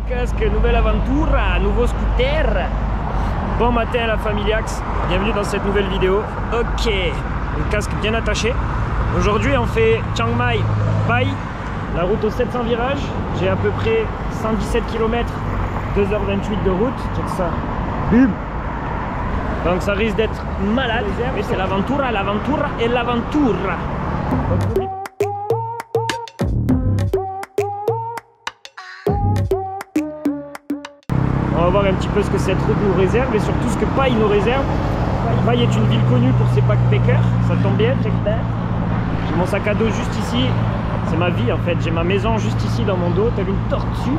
Nouveau casque, nouvelle aventure, nouveau scooter. Bon matin à la famille Axe, bienvenue dans cette nouvelle vidéo. Ok, le casque bien attaché. Aujourd'hui on fait Chiang Mai, Pai, la route aux 700 virages. J'ai à peu près 117 km, 2h28 de route. Check ça, bim. Donc ça risque d'être malade, mais c'est l'aventura, l'aventura et l'aventura. On va voir un petit peu ce que cette route nous réserve et surtout ce que Pai nous réserve. Pai est une ville connue pour ses backpackers, ça tombe bien, check that. J'ai mon sac à dos juste ici, c'est ma vie en fait, j'ai ma maison juste ici dans mon dos, t'as une tortue.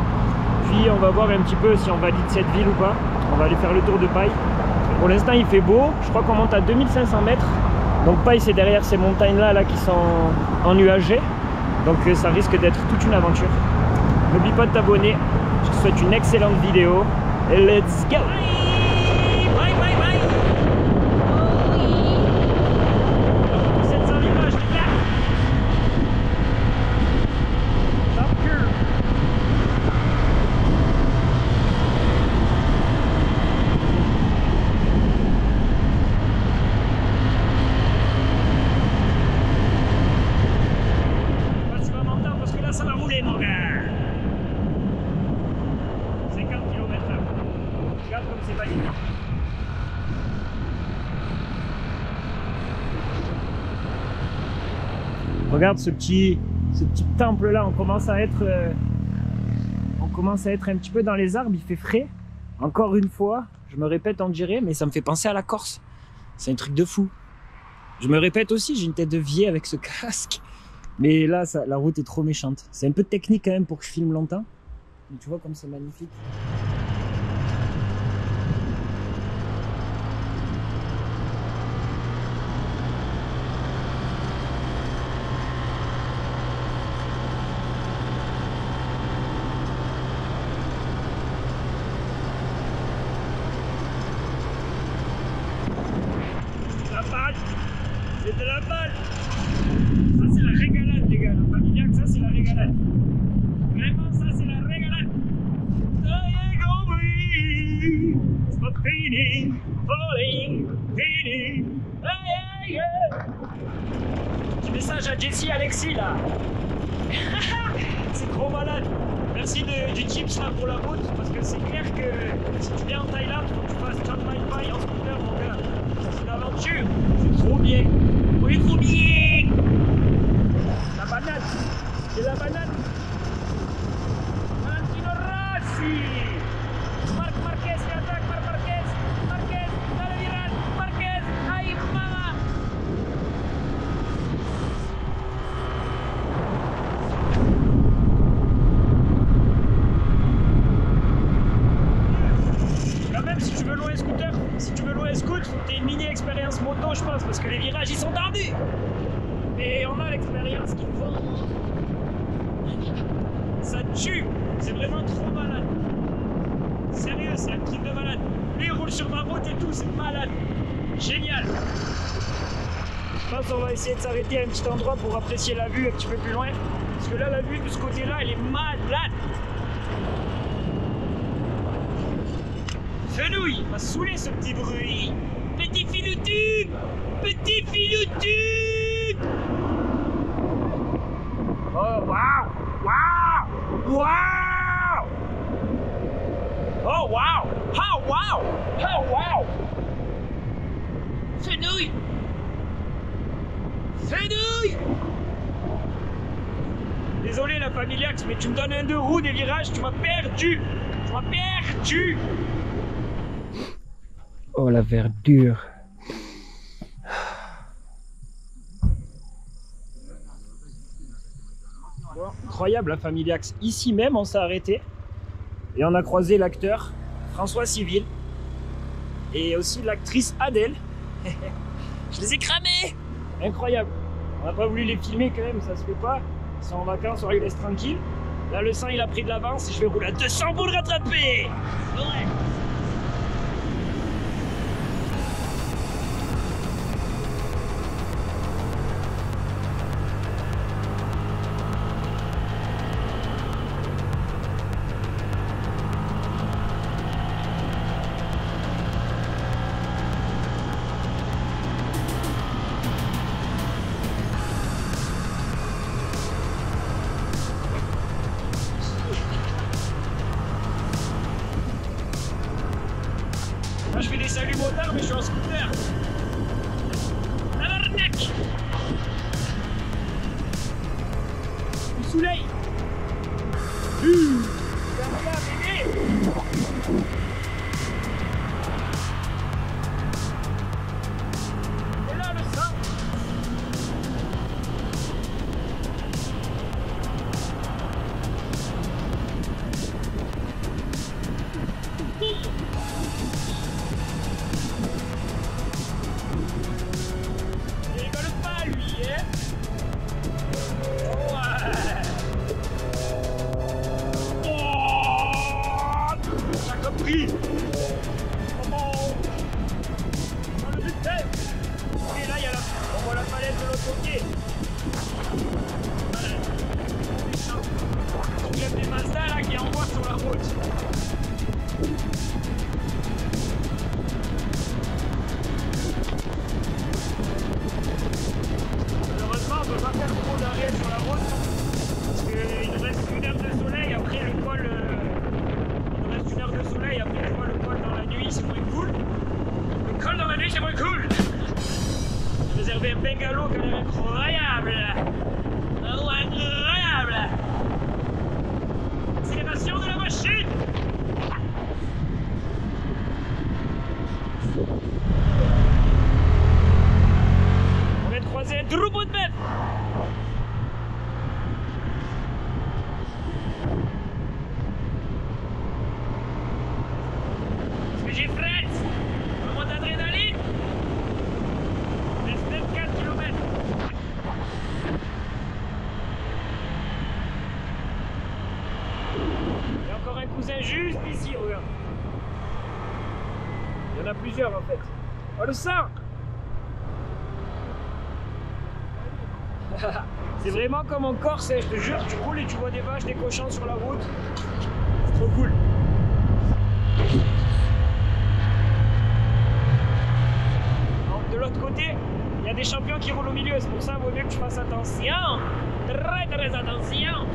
Puis on va voir un petit peu si on valide cette ville ou pas. On va aller faire le tour de Pai. Pour l'instant il fait beau, je crois qu'on monte à 2500 mètres. Donc Pai c'est derrière ces montagnes là qui sont ennuagées. Donc ça risque d'être toute une aventure. N'oublie pas de t'abonner, je te souhaite une excellente vidéo. Et let's go! Bye bye bye! Regarde ce petit temple là, on commence à être un petit peu dans les arbres, il fait frais. Encore une fois, je me répète, on dirait, mais ça me fait penser à la Corse. C'est un truc de fou. Je me répète aussi, j'ai une tête de vieille avec ce casque. Mais là, la route est trop méchante. C'est un peu technique quand même pour que je filme longtemps. Mais tu vois comme c'est magnifique. C'est de la balle. Ça c'est la régalade les gars, la famille Axe, ça c'est la régalade. Vraiment ça c'est la régalade. Stop feeling, falling, feeling. Hey, yeah. Petit message à Jessie Alexis là. C'est trop malade. Merci du tips là pour la route, parce que c'est clair que si tu viens en Thaïlande, il faut que tu fasses Chiang Mai Pai en scooter mon gars. C'est une aventure, c'est trop bien. Oui, trop bien. La banane, c'est la banane. Valentino Rossi. Marc Marquez qui attaque par Marquez. Marquez, dans le virage. Marquez, aïe maman. Quand même, si tu veux louer un scooter, si tu veux louer un scoot, faut que tu aies une mini expérience moto, je pense, parce que les virages ils sont tendus. Et on a l'expérience qu'il faut. Ça tue, c'est vraiment trop malade. Sérieux, c'est un truc de malade. Lui il roule sur ma route et tout, c'est malade. Génial. Je pense qu'on va essayer de s'arrêter à un petit endroit pour apprécier la vue un petit peu plus loin. Parce que là, la vue de ce côté-là, elle est malade. Fenouille, m'a saoulé ce petit bruit. Petit filoutu, petit filoutu. Oh waouh, waouh, waouh. Oh waouh, oh waouh, oh waouh. Fenouille, fenouille. Désolé la famille Axe, mais tu me donnes un deux roues des virages, tu m'as perdu. Tu m'as perdu. Oh la verdure. Bon, incroyable la famille Axe. Ici même on s'est arrêté et on a croisé l'acteur François Civil et aussi l'actrice Adèle. Je les ai cramés. Incroyable. On n'a pas voulu les filmer quand même, ça se fait pas. Ils sont en vacances, on les laisse tranquilles. Là le sang il a pris de l'avance et je vais rouler à 200 pour le rattraper. Ouais. je fais des saluts motards, mais je suis en scooter. Tabarnak! Du soleil. Regarde, bébé. Et là, le sang. Il rigole pas, lui, hein? Ouais. Oh, j'ai compris. Oh, dans le butin. Et là, il y a on voit la palette de l'autre côté. Voilà. Il y a des Mazda là qui envoient sur la route. Malheureusement, on ne peut pas faire trop d'arrêt sur la route parce qu'il nous reste 1 heure de soleil. Après le col, il nous reste 1 heure de soleil. Après, je vois le col dans la nuit, c'est moins cool. Le col dans la nuit, c'est moins cool. J'ai réservé un bungalow quand même incroyable. Oh, incroyable. Accélération de la machine. On vient de croiser un troupeau de bêtes. Est-ce que j'ai fret? Un moment d'adrénaline? Il reste 24 km. Il y a encore un cousin juste ici, regarde. Il y en a plusieurs en fait. Oh le sang! C'est vraiment comme en Corse, je te jure, tu roules et tu vois des vaches, des cochons sur la route. C'est trop cool. Alors, de l'autre côté, il y a des champions qui roulent au milieu, c'est pour ça qu'il vaut mieux que tu fasses attention. Très attention.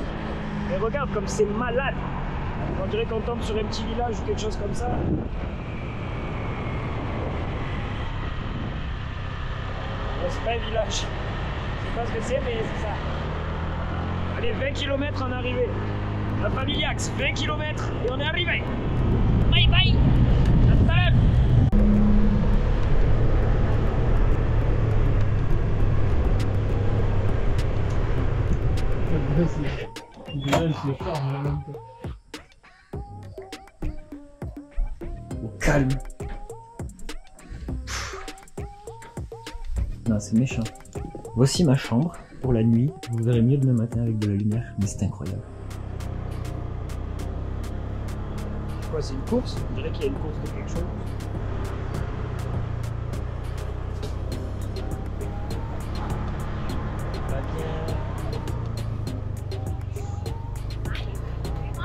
Mais regarde comme c'est malade. On dirait qu'on tombe sur un petit village ou quelque chose comme ça. Bon, c'est pas un village. Je sais pas ce que c'est, mais c'est ça. Allez, 20 km en arrivée. La famille Axe, 20 km et on est arrivé. Bye bye. À tout à l'heure. Au calme. Non, c'est méchant. Voici ma chambre pour la nuit. Vous verrez mieux demain matin avec de la lumière, mais c'est incroyable. C'est quoi, c'est une course? On dirait qu'il y a une course de quelque chose. Pas bien.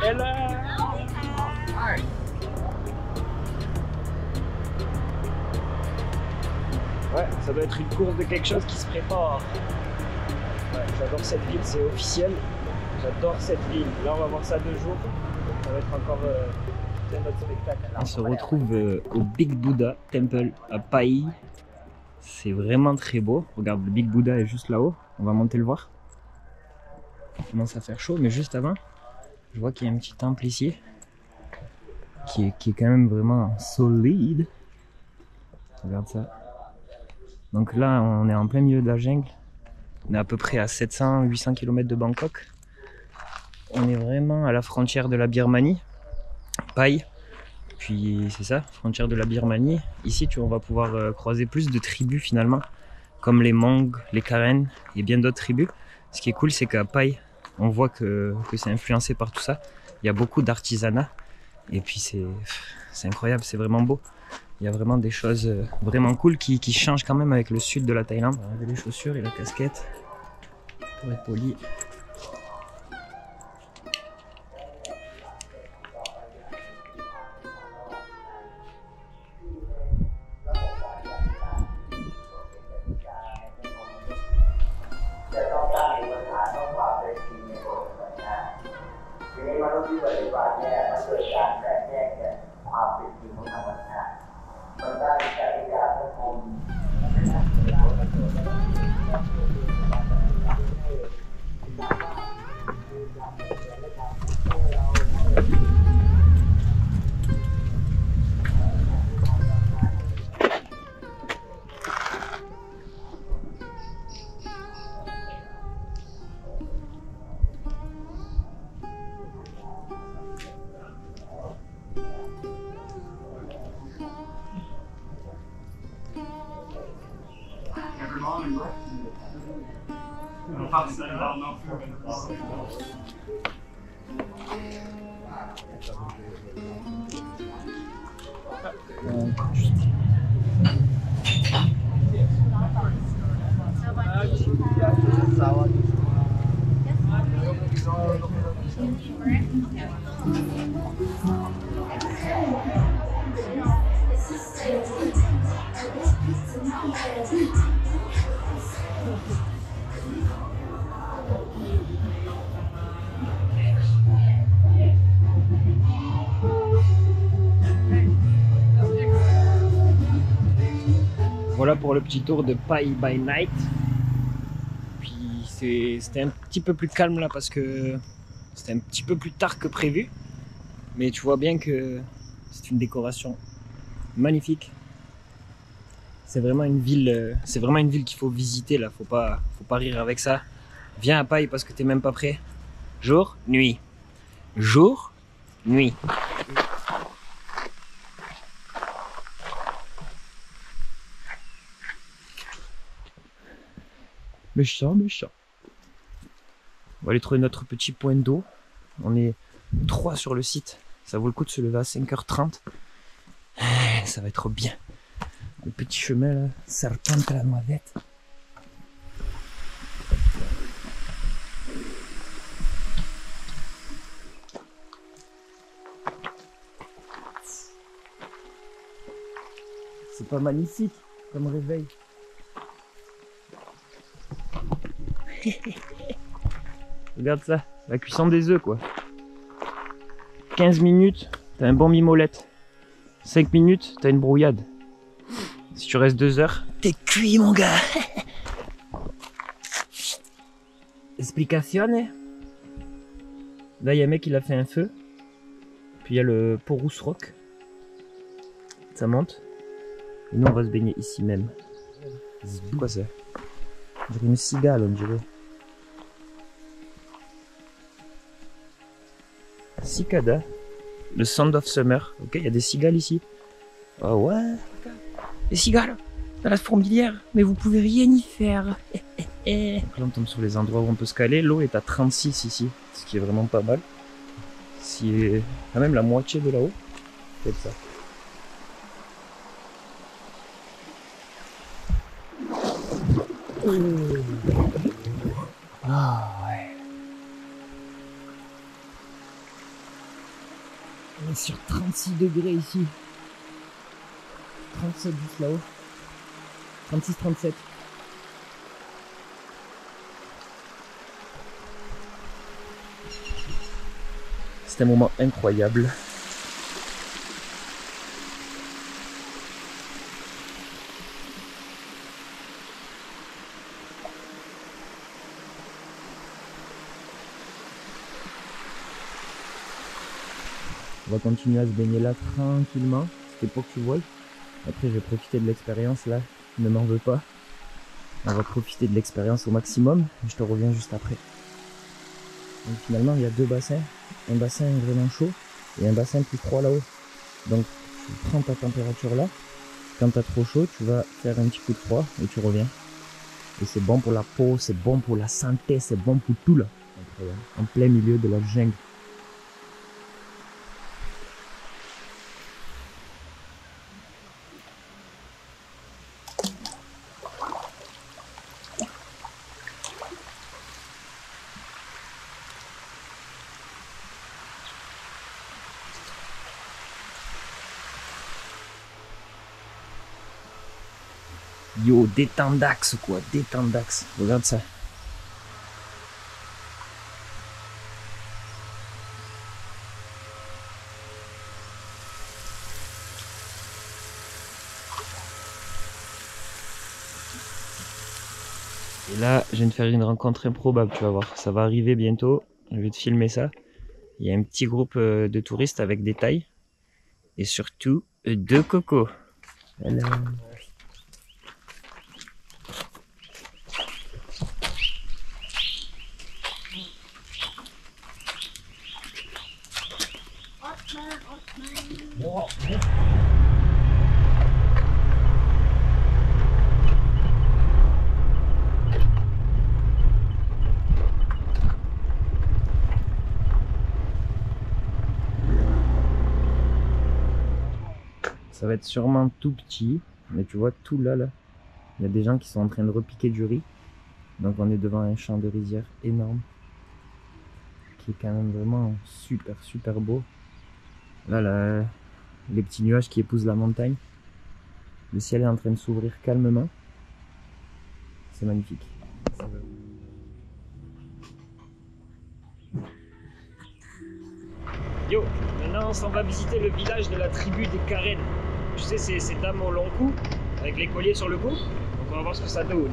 Hello. Ouais, ça doit être une course de quelque chose qui se prépare. Ouais, j'adore cette ville, c'est officiel. J'adore cette ville. Là, on va voir ça 2 jours. Ça va être encore un autre spectacle. On se retrouve au Big Buddha Temple à Pai. C'est vraiment très beau. Regarde, le Big Buddha est juste là-haut. On va monter le voir. Il commence à faire chaud, mais juste avant, je vois qu'il y a un petit temple ici qui est quand même vraiment solide. Regarde ça. Donc là, on est en plein milieu de la jungle. On est à peu près à 700-800 km de Bangkok. On est vraiment à la frontière de la Birmanie, Pai. Puis c'est ça, frontière de la Birmanie. Ici, on va pouvoir croiser plus de tribus finalement, comme les Hmong, les Karen et bien d'autres tribus. Ce qui est cool, c'est qu'à Pai, on voit que c'est influencé par tout ça. Il y a beaucoup d'artisanat. Et puis c'est incroyable, c'est vraiment beau. Il y a vraiment des choses vraiment cool qui changent quand même avec le sud de la Thaïlande. On va enlever les chaussures et la casquette pour être poli. Voilà pour le petit tour de Pai by Night. Puis c'était un petit peu plus calme là parce que c'était un petit peu plus tard que prévu. Mais tu vois bien que c'est une décoration magnifique. C'est vraiment une ville qu'il faut visiter là. Faut pas rire avec ça. Viens à Pai parce que t'es même pas prêt. Jour, nuit. Jour, nuit. Méchant. On va aller trouver notre petit point d'eau. On est 3 sur le site. Ça vaut le coup de se lever à 5h30. Ça va être bien. Le petit chemin là, serpente à la noisette. C'est pas magnifique comme réveil. Regarde ça, la cuisson des œufs quoi. 15 minutes, t'as un bon mimolette. 5 minutes, t'as une brouillade. Si tu restes 2 heures, t'es cuit mon gars. Explication. Là il y a un mec qui a fait un feu. Puis il y a le Porous Rock. Ça monte. Et nous on va se baigner ici même. C'est quoi ça? On dirait une cigale, on dirait. Cicada. Le Sound of Summer. Ok, il y a des cigales ici. Ah ouais. Des cigales dans la fourmilière. Mais vous pouvez rien y faire. Donc là on tombe sur les endroits où on peut se caler. L'eau est à 36 ici. Ce qui est vraiment pas mal. C'est même la moitié de là-haut. Peut-être ça. Ah ouais. On est sur 36 degrés ici. 37 juste là-haut. 36-37. C'est un moment incroyable. On va continuer à se baigner là tranquillement. C'était pour que tu vois. Après je vais profiter de l'expérience là. Ne m'en veux pas. On va profiter de l'expérience au maximum. Je te reviens juste après. Donc finalement il y a 2 bassins. Un bassin vraiment chaud et un bassin plus froid là-haut. Donc tu prends ta température là. Quand tu as trop chaud, tu vas faire un petit coup de froid et tu reviens. Et c'est bon pour la peau, c'est bon pour la santé, c'est bon pour tout là. En plein milieu de la jungle. Yo, détendax quoi, détendax. Regarde ça. Et là, je viens de faire une rencontre improbable, tu vas voir. Ça va arriver bientôt. Je vais te filmer ça. Il y a un petit groupe de touristes avec des tailles. Et surtout, 2 cocos. Hello. Ça va être sûrement tout petit, mais tu vois tout là, il y a des gens qui sont en train de repiquer du riz. Donc on est devant un champ de rizière énorme, qui est quand même vraiment super beau. Là, les petits nuages qui épousent la montagne. Le ciel est en train de s'ouvrir calmement. C'est magnifique. Yo, maintenant on s'en va visiter le village de la tribu des Karen. Tu sais, c'est ces dames au long cou, avec les colliers sur le cou. Donc on va voir ce que ça donne.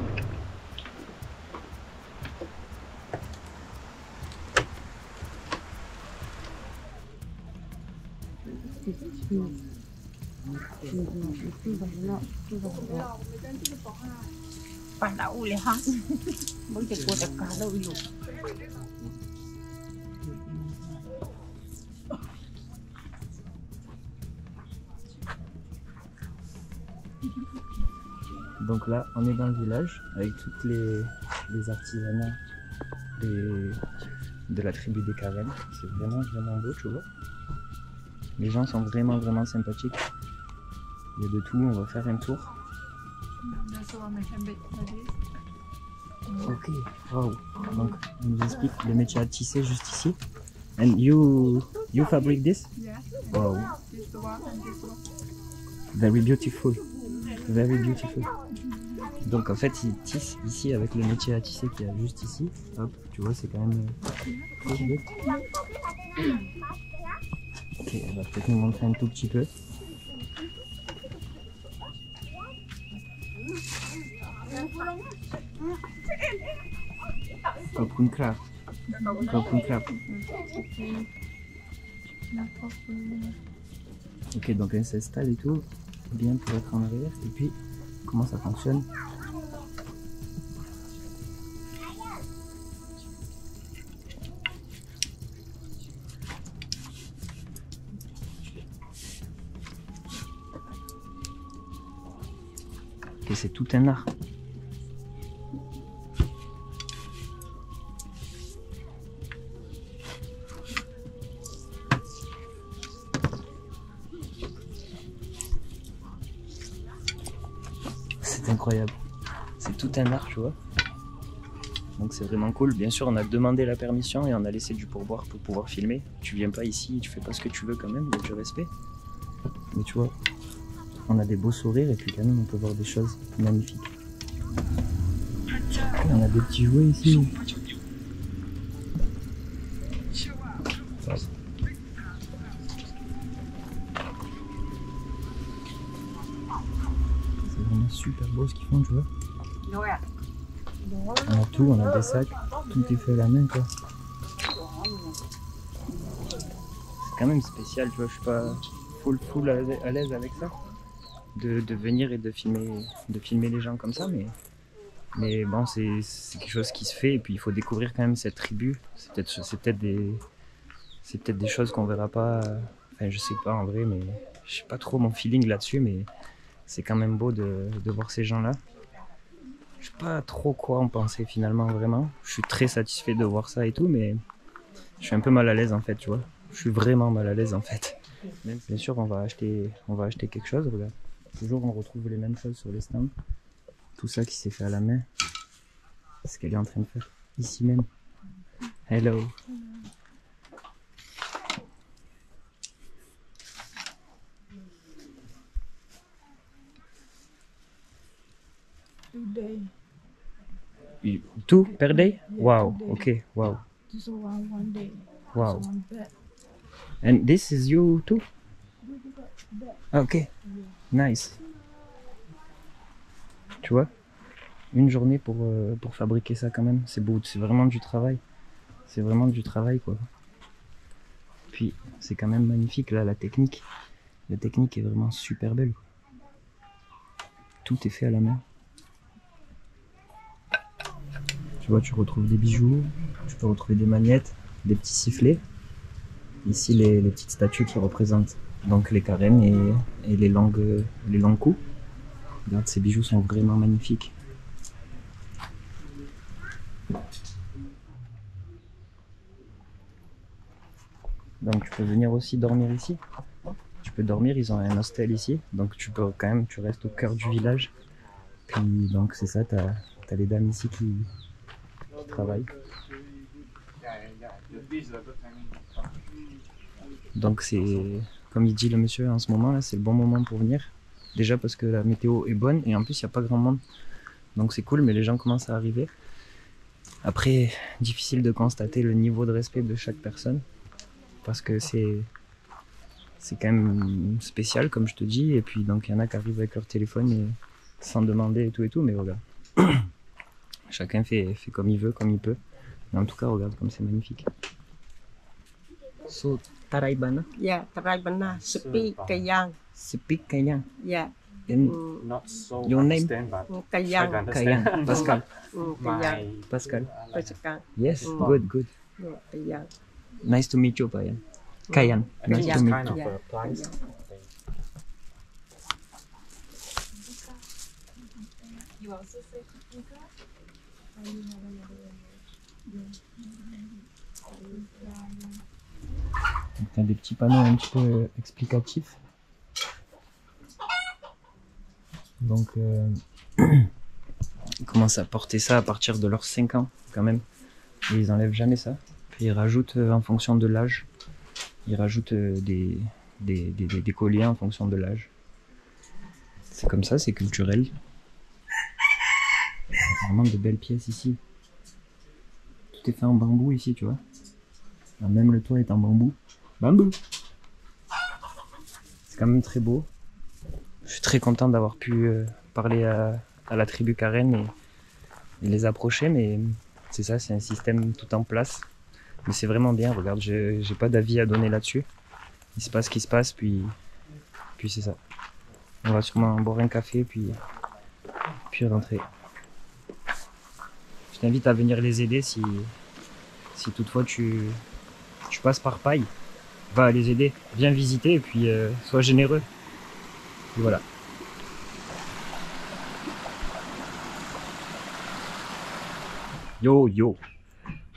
Donc là, on est dans le village avec toutes les artisanats de la tribu des Karen. C'est vraiment beau, tu vois. Les gens sont vraiment sympathiques. Il y a de tout, on va faire un tour. Ok, wow. Donc, on nous explique le métier à tisser juste ici. And you fabric this? Wow. Very beautiful. Donc en fait, ils tissent ici avec le métier à tisser qu'il y a juste ici. Hop, tu vois, c'est quand même trop beau. Ok, elle va peut-être nous montrer un tout petit peu. Kopunkraft. Ok, donc elle s'installe et tout, bien pour être en arrière. Et puis, comment ça fonctionne? Ok, c'est tout un art. C'est incroyable. C'est tout un art, tu vois. Donc c'est vraiment cool. Bien sûr, on a demandé la permission et on a laissé du pourboire pour pouvoir filmer. Tu viens pas ici, tu fais pas ce que tu veux quand même, il y a du respect. Mais tu vois, on a des beaux sourires et puis quand même on peut voir des choses magnifiques. Et on a des petits jouets ici. C'est vraiment super beau ce qu'ils font, tu vois. On a tout, on a des sacs, tout est fait à la main, quoi. C'est quand même spécial, tu vois, je suis pas full à l'aise avec ça. De venir et de filmer les gens comme ça, mais bon, c'est quelque chose qui se fait et puis il faut découvrir quand même cette tribu. C'est peut-être des choses qu'on verra pas, enfin je sais pas en vrai, mais je sais pas trop mon feeling là-dessus, mais c'est quand même beau de voir ces gens-là. Je sais pas trop quoi en penser finalement, vraiment. Je suis très satisfait de voir ça et tout, mais je suis un peu mal à l'aise en fait, tu vois. Je suis vraiment mal à l'aise en fait. Bien sûr, on va acheter quelque chose, regarde. Toujours on retrouve les mêmes choses sur les stands. Tout ça qui s'est fait à la main. C'est ce qu'elle est en train de faire ici même. Hello. Two per day? Wow. Okay. Wow. Just one day. Wow. One bed. And this is you too? Okay. Nice. Tu vois, une journée pour fabriquer ça quand même, c'est beau, c'est vraiment du travail. C'est vraiment du travail quoi. Puis c'est quand même magnifique là, la technique. La technique est vraiment super belle. Tout est fait à la main. Tu vois, tu retrouves des bijoux, tu peux retrouver des magnettes, des petits sifflets. Ici les petites statues qui représentent donc les Karen et les longues coups. Regarde, ces bijoux sont vraiment magnifiques. Donc tu peux venir aussi dormir ici. tu peux dormir, ils ont un hostel ici, donc tu peux quand même, tu restes au cœur du village. Puis donc c'est ça, t'as les dames ici qui travaillent. Donc c'est, comme il dit le monsieur en ce moment là, c'est le bon moment pour venir. Déjà parce que la météo est bonne et en plus il n'y a pas grand monde. Donc c'est cool, mais les gens commencent à arriver. Après, difficile de constater le niveau de respect de chaque personne. Parce que c'est quand même spécial comme je te dis. Et puis donc il y en a qui arrivent avec leur téléphone et sans demander et tout, mais regarde. Chacun fait comme il veut, comme il peut. Mais en tout cas, regarde comme c'est magnifique. So, Taraibana? Yeah, Taraibana, Speak Kayang. Speak Kayang. Yeah. Not so Your name? understand, but Kayang. Kayang. Pascal. Kayang. Pascal. Pascal. Yes, good. Kayang. Nice to meet you, Payan. Kayan. I think Nice it's to meet kind you. of a place. Tu as des petits panneaux un petit peu explicatifs. Donc, ils commencent à porter ça à partir de leurs 5 ans, quand même. Et ils enlèvent jamais ça. Puis ils rajoutent en fonction de l'âge. Ils rajoutent des colliers en fonction de l'âge. C'est comme ça, c'est culturel. Vraiment de belles pièces ici. Tout est fait en bambou ici, tu vois. Même le toit est en bambou. Bambou! C'est quand même très beau. Je suis très content d'avoir pu parler à la tribu Karen et les approcher, mais c'est ça, c'est un système tout en place. Mais c'est vraiment bien, regarde, j'ai pas d'avis à donner là-dessus. Il se passe ce qui se passe, puis c'est ça. On va sûrement boire un café, puis rentrer. Je t'invite à venir les aider si toutefois tu passes par Paille. Va les aider, viens visiter et puis sois généreux. Et voilà. Yo,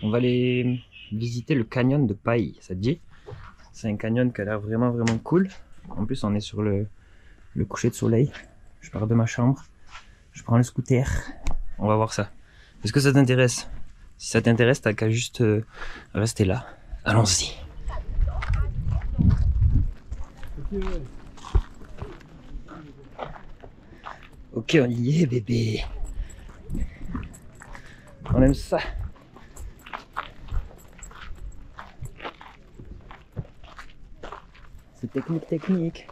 on va aller visiter le canyon de Paille, ça te dit? C'est un canyon qui a l'air vraiment cool. En plus on est sur le coucher de soleil. Je pars de ma chambre, je prends le scooter, on va voir ça. Est-ce que ça t'intéresse? Si ça t'intéresse, t'as qu'à juste rester là. Allons-y. Ok, on y est, bébé. On aime ça. C'est technique.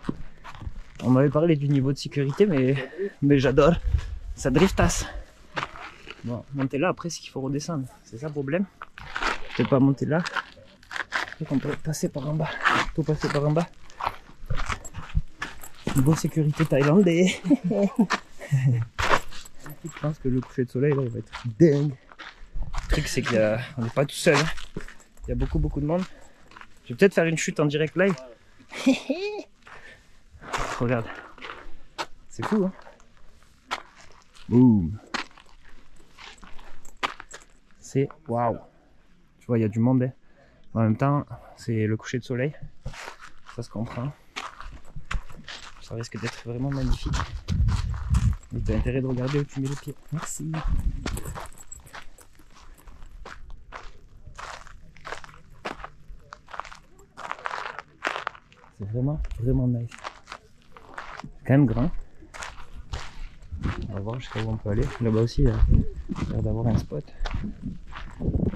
On m'avait parlé du niveau de sécurité, mais j'adore. Ça driftasse. Bon, monter là, après, c'est qu'il faut redescendre. C'est ça le problème. Je peux pas monter là. Donc on peut passer par en bas. Tout passer par en bas. Niveau sécurité thaïlandais. Je pense que le coucher de soleil là, il va être dingue. Le truc c'est qu'on n'est pas tout seul. Il y a beaucoup de monde. Je vais peut-être faire une chute en direct live. Regarde. C'est fou hein. Boum. C'est waouh. Tu vois, il y a du monde. Hein. En même temps, c'est le coucher de soleil. Ça se comprend. Ça risque d'être vraiment magnifique. Mais tu as intérêt de regarder où tu mets les pieds. Merci. C'est vraiment nice. Quand même grand. On va voir jusqu'à où on peut aller. Là-bas aussi, il y a l'air d'avoir un spot.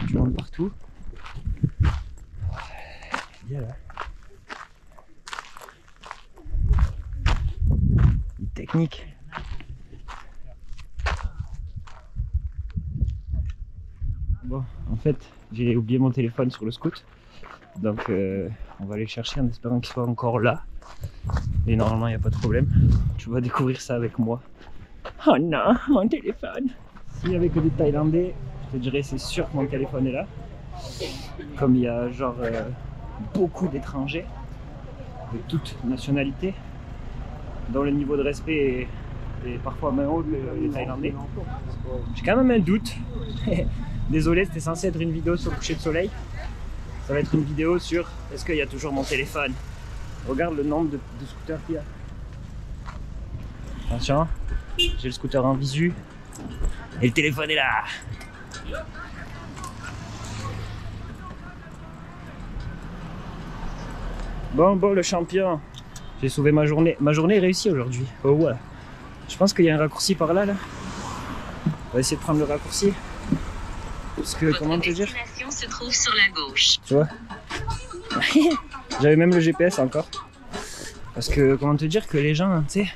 Du monde partout. Bien là. Une technique. Bon, en fait, j'ai oublié mon téléphone sur le scoot. Donc, on va aller le chercher en espérant qu'il soit encore là. Et normalement, il n'y a pas de problème. Tu vas découvrir ça avec moi. Oh non, mon téléphone. S'il y avait que des Thaïlandais, je te dirais c'est sûr que mon téléphone est là. Comme il y a genre beaucoup d'étrangers de toutes nationalités, dont le niveau de respect est parfois moins haut que les Thaïlandais. J'ai quand même un doute. Désolé, c'était censé être une vidéo sur le coucher de soleil. Ça va être une vidéo sur est-ce qu'il y a toujours mon téléphone. Regarde le nombre de scooters qu'il y a. Attention, j'ai le scooter en visu. Et le téléphone est là. Bon, le champion. J'ai sauvé ma journée. Ma journée est réussie aujourd'hui. Oh ouais. Je pense qu'il y a un raccourci par là, là. On va essayer de prendre le raccourci. Parce que, comment te dire? Votre destination se trouve sur la gauche. Tu vois? J'avais même le GPS encore. Parce que, comment te dire que les gens, tu sais,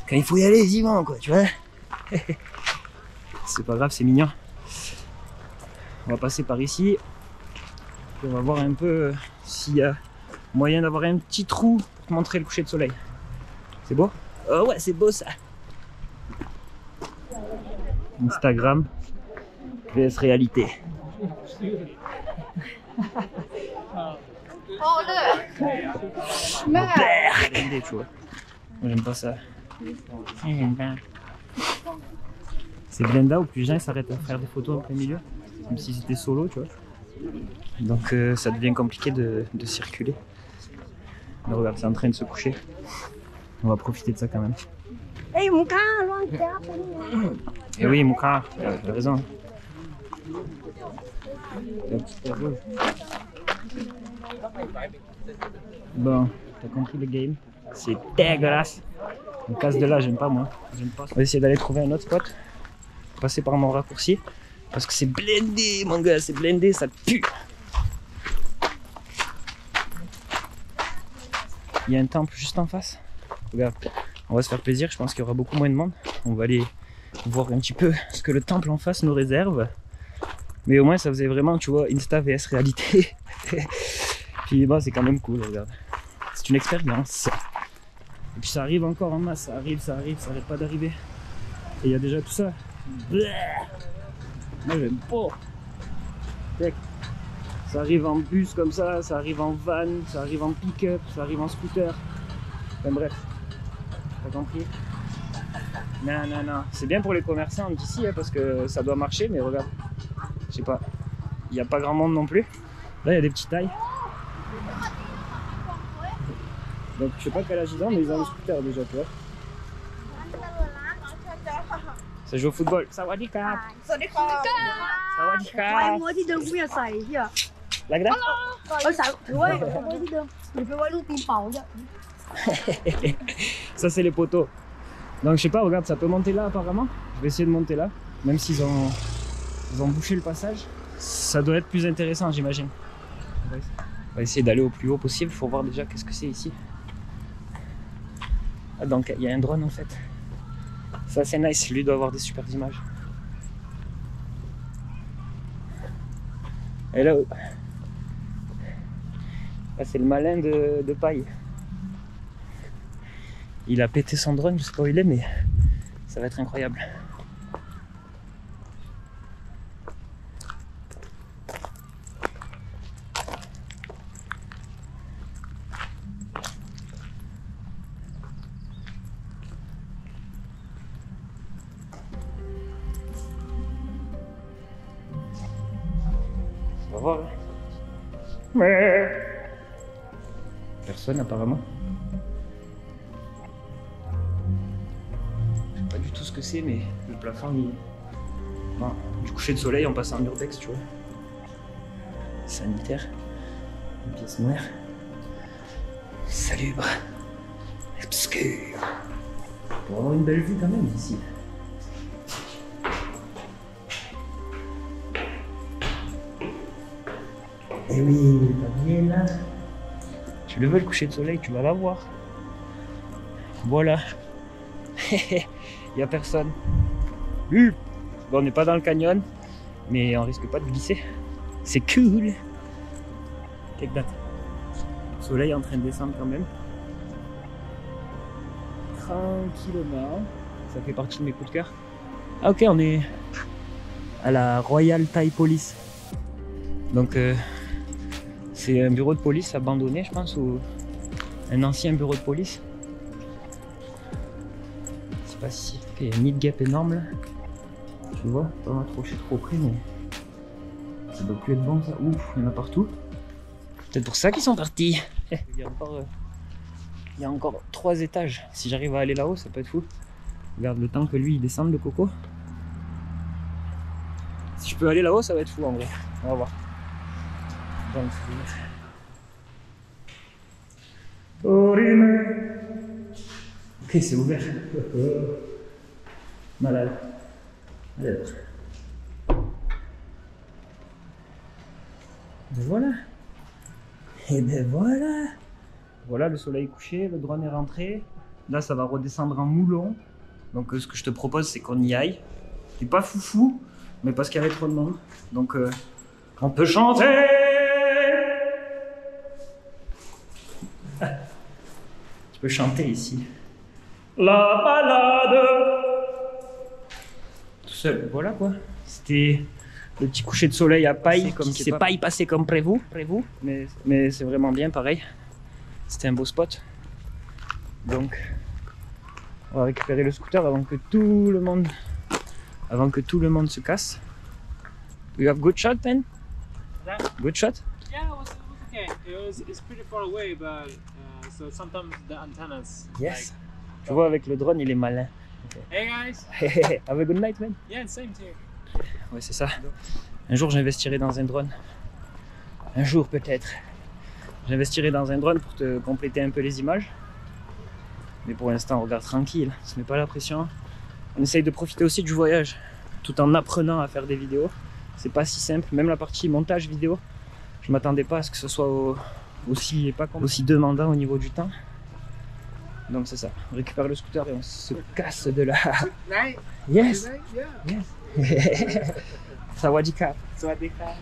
quand il faut y aller, ils y vont, quoi, tu vois? C'est pas grave, c'est mignon. On va passer par ici. Et on va voir un peu s'il y a moyen d'avoir un petit trou pour te montrer le coucher de soleil. C'est beau? Oh ouais, c'est beau ça! Instagram vs réalité. Mon père! Blindé, tu vois. Moi j'aime pas ça. C'est Blenda où plus les gens s'arrêtent à faire des photos en plein milieu, comme si c'était solo, tu vois. Donc ça devient compliqué de circuler. Mais regarde, c'est en train de se coucher. On va profiter de ça quand même. Et oui, Mouka, t'as raison. Bon, t'as compris le game. C'est dégueulasse. On casse de là, j'aime pas moi. On va essayer d'aller trouver un autre spot. Passer par mon raccourci. Parce que c'est blindé, mon gars, c'est blindé, ça pue. Il y a un temple juste en face. Regarde, on va se faire plaisir, je pense qu'il y aura beaucoup moins de monde. On va aller voir un petit peu ce que le temple en face nous réserve. Mais au moins ça faisait vraiment, tu vois, Insta vs réalité. Puis bon, c'est quand même cool, regarde. C'est une expérience. Et puis ça arrive encore en masse, ça arrive, ça arrête pas d'arriver. Et il y a déjà tout ça. Moi j'aime pas. Ça arrive en bus comme ça arrive en van, ça arrive en pick-up, ça arrive en scooter. Enfin bref, t'as compris? Non. C'est bien pour les commerçants d'ici hein, parce que ça doit marcher, mais regarde. Je sais pas, il n'y a pas grand monde non plus. Là il y a des petits tailles. Donc je sais pas quel âge ils ont, mais ils ont le scooter déjà, tu vois. Ça joue au football. Sawadika. Sawadika. ไว้ที่เดิมกูอยากใส่เหี้ย Like that? ใส่ถือไว้ที่เดิมหรือไปไว้ลูกตีนเป่าเนี่ย Ça c'est les poteaux. Donc je sais pas, regarde, ça peut monter là apparemment. Je vais essayer de monter là. Même s'ils ont bouché le passage. Ça doit être plus intéressant j'imagine. On va essayer d'aller au plus haut possible. Faut voir déjà qu'est-ce que c'est ici. Ah, donc il y a un drone en fait. Ça c'est nice, lui doit avoir des super images. Et là, c'est le malin de paille. Il a pété son drone, je sais pas où il est, mais ça va être incroyable. On va voir. Personne apparemment. Je sais pas du tout ce que c'est, mais le plafond il... Bon, du coucher de soleil on passe en urbex, tu vois. Sanitaire. Une pièce noire. Salubre. Obscur. Pour avoir une belle vue quand même d'ici. Eh oui, t'as bien là. Tu le veux le coucher de soleil, tu vas la voir. Voilà. Il y a personne. Bon, on n'est pas dans le canyon, mais on risque pas de glisser. C'est cool. Take that. Le soleil est en train de descendre quand même. Tranquillement. Ça fait partie de mes coups de cœur. Ah ok, on est à la Royal Thai Police. Donc c'est un bureau de police abandonné, je pense, ou un ancien bureau de police. Je sais pas si il y a un nid de guêpe énorme là. Tu vois, pas m'approcher trop près, mais ça doit plus être bon ça. Ouf, il y en a partout. Peut-être pour ça qu'ils sont partis. Il y a encore Il y a encore 3 étages. Si j'arrive à aller là-haut, ça peut être fou. Regarde le temps que lui il descende le coco. Si je peux aller là-haut, ça va être fou en vrai. On va voir. Donc, ok, c'est ouvert. Malade. Ben voilà. Et ben voilà. Voilà, le soleil couché, le drone est rentré. Là, ça va redescendre en moulon. Donc, ce que je te propose, c'est qu'on y aille. C'est pas foufou, mais parce qu'il y avait trop de monde. Donc, on peut chanter. Tu peux chanter ici. La balade. Tout seul, voilà quoi. C'était le petit coucher de soleil à Paille, comme qui s'est pas y passé comme prévu. Mais c'est vraiment bien pareil. C'était un beau spot. Donc, on va récupérer le scooter avant que tout le monde se casse. Do you have good shot, Ben? Yeah. Good shot? Yeah, it was okay. It's pretty far away, but so sometimes the antennas. Yes. Tu vois, avec le drone, il est malin. Hey guys. Have a good night, man. Yeah, same to you. Ouais, c'est ça. Un jour, j'investirai dans un drone. Un jour, peut-être. J'investirai dans un drone pour te compléter un peu les images. Mais pour l'instant, on regarde tranquille. On se met pas la pression. On essaye de profiter aussi du voyage, tout en apprenant à faire des vidéos. C'est pas si simple. Même la partie montage vidéo, je m'attendais pas à ce que ce soit aussi demandant au niveau du temps. Donc c'est ça. On récupère le scooter et on se casse de là. Yes. Yes. Sawadee Ka. Sawadee Ka.